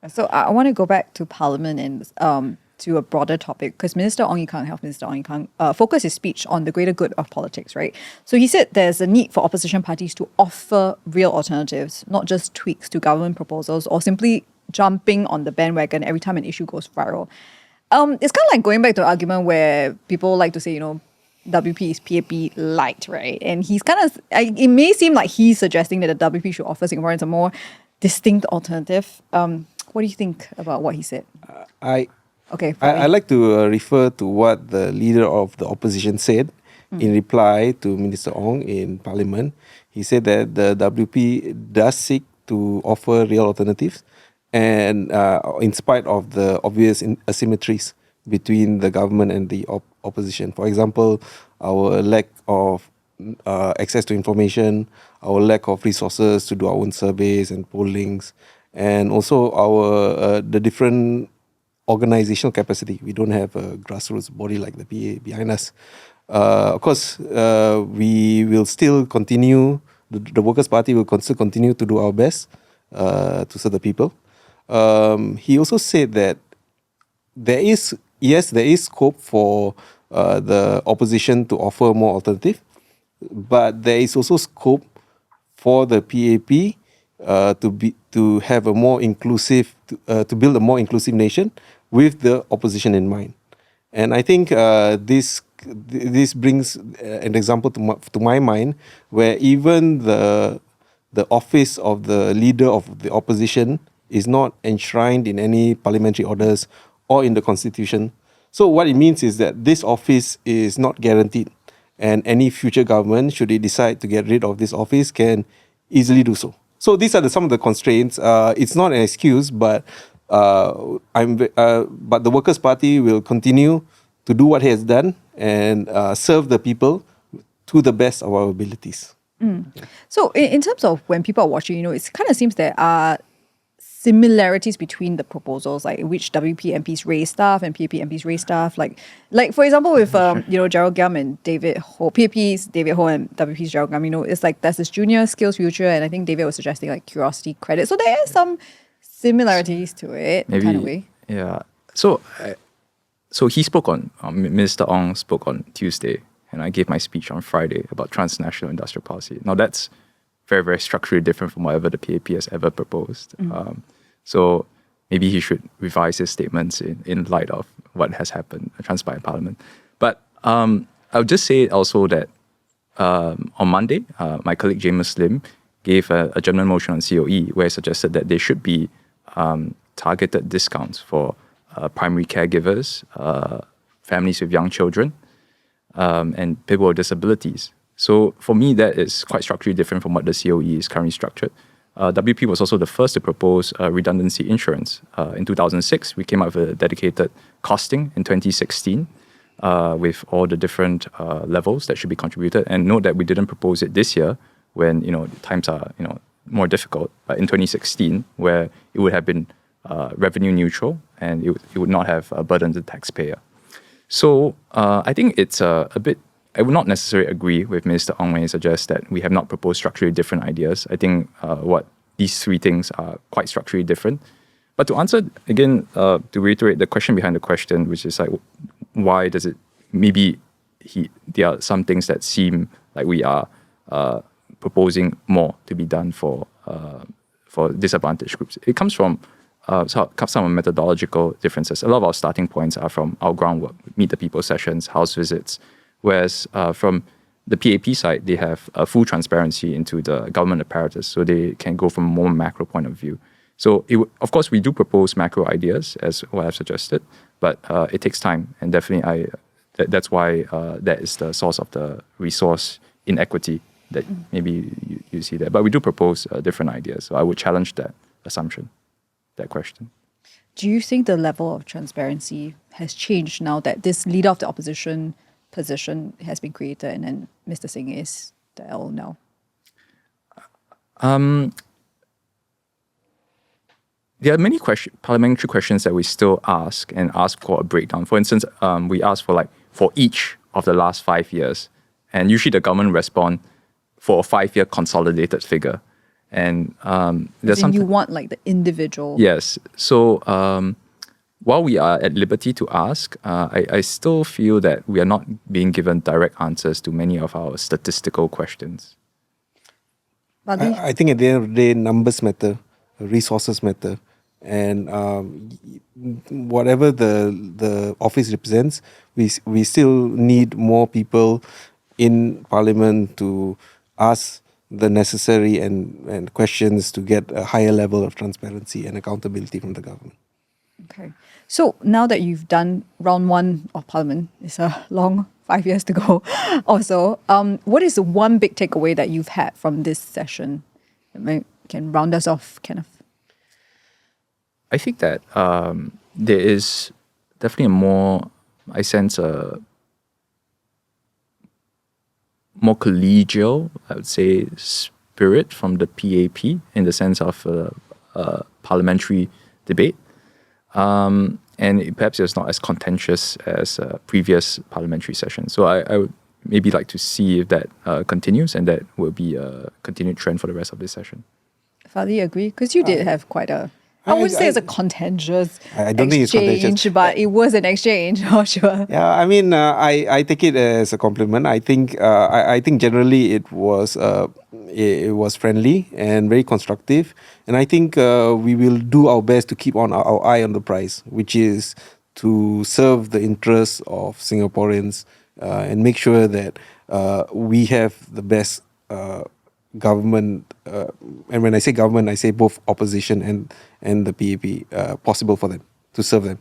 So I want to go back to Parliament and to a broader topic because Minister Ong Ye Kung, Health Minister Ong Ye Kung, focused his speech on the greater good of politics, right? So he said there's a need for opposition parties to offer real alternatives, not just tweaks to government proposals or simply jumping on the bandwagon every time an issue goes viral. It's kind of like going back to an argument where people like to say, WP is PAP-lite, right? And he's it may seem like he's suggesting that the WP should offer Singaporeans a more distinct alternative. What do you think about what he said? I like to refer to what the leader of the opposition said in reply to Minister Ong in Parliament. He said that the WP does seek to offer real alternatives, and in spite of the obvious asymmetries between the government and the opposition. For example, our lack of access to information, our lack of resources to do our own surveys and pollings, and also our the different organizational capacity. We don't have a grassroots body like the PA behind us. Of course, we will still continue, the Workers' Party will still continue to do our best to serve the people. He also said that there is scope for the opposition to offer more alternative, but there is also scope for the PAP to have a more inclusive, to build a more inclusive nation with the opposition in mind. And I think this brings an example to my mind where even the office of the leader of the opposition is not enshrined in any parliamentary orders or in the constitution. So what it means is that this office is not guaranteed, and any future government, should it decide to get rid of this office, can easily do so. So these are some of the constraints. It's not an excuse, but but the Workers' Party will continue to do what it has done and serve the people to the best of our abilities. So in terms of when people are watching, it kind of seems there are similarities between the proposals, like which WP MPs raise stuff and PAP MPs raise stuff. Like for example, with Gerald Giam and David Ho, PAP's David Ho and WP's Gerald Giam, it's like there's this junior skills future, and I think David was suggesting like curiosity credit. So there are some similarities to it, maybe, kind of way. Yeah. So he spoke on Minister Ong spoke on Tuesday, and I gave my speech on Friday about transnational industrial policy. Now that's very, very structurally different from whatever the PAP has ever proposed. So maybe he should revise his statements in light of what has happened, transpired in Parliament. But I'll just say also that on Monday, my colleague James Lim gave a general motion on COE where he suggested that there should be targeted discounts for primary caregivers, families with young children, and people with disabilities. So for me, that is quite structurally different from what the COE is currently structured. WP was also the first to propose redundancy insurance. In 2006, we came up with a dedicated costing in 2016 with all the different levels that should be contributed. And note that we didn't propose it this year when times are more difficult. But in 2016, where it would have been revenue neutral and it would not have burdened the taxpayer. So I think it's a bit. I would not necessarily agree with Minister Ong when he suggests that we have not proposed structurally different ideas. I think what these three things are quite structurally different. But to answer, again, to reiterate the question behind the question, which is like, why does it, maybe there are some things that seem like we are proposing more to be done for disadvantaged groups. It comes from some methodological differences. A lot of our starting points are from our groundwork, meet the people sessions, house visits, whereas from the PAP side, they have full transparency into the government apparatus, so they can go from a more macro point of view. So, of course, we do propose macro ideas, as what I've suggested, but it takes time, and definitely that's why that is the source of the resource inequity that maybe you see there. But we do propose different ideas, so I would challenge that assumption, that question. Do you think the level of transparency has changed now that this leader of the opposition position has been created and then Mr. Singh is the L now? There are many parliamentary questions that we still ask and ask for a breakdown. For instance, we ask for each of the last 5 years, and usually the government respond for a 5-year consolidated figure. And As in you want like the individual. Yes. So while we are at liberty to ask, I still feel that we are not being given direct answers to many of our statistical questions. Fadli? I think at the end of the day, numbers matter, resources matter, and whatever the office represents, we still need more people in Parliament to ask the necessary and questions to get a higher level of transparency and accountability from the government. Okay. So now that you've done round one of Parliament, it's a long 5 years to go also, what is the one big takeaway that you've had from this session? Can round us off, Kenneth? I think that there is definitely a more, I sense a more collegial, I would say, spirit from the PAP in the sense of parliamentary debate. And perhaps it's not as contentious as previous parliamentary sessions. So I would maybe like to see if that continues, and that will be a continued trend for the rest of this session. Fadli, agree? Because you did have quite a, I wouldn't say it's a contentious I don't think it's contentious, but it was an exchange, for sure. Yeah, I mean, I take it as a compliment. I think generally it was friendly and very constructive, and I think we will do our best to keep on our eye on the prize, which is to serve the interests of Singaporeans and make sure that we have the best government. And when I say government, I say both opposition and the PAP possible for them to serve them.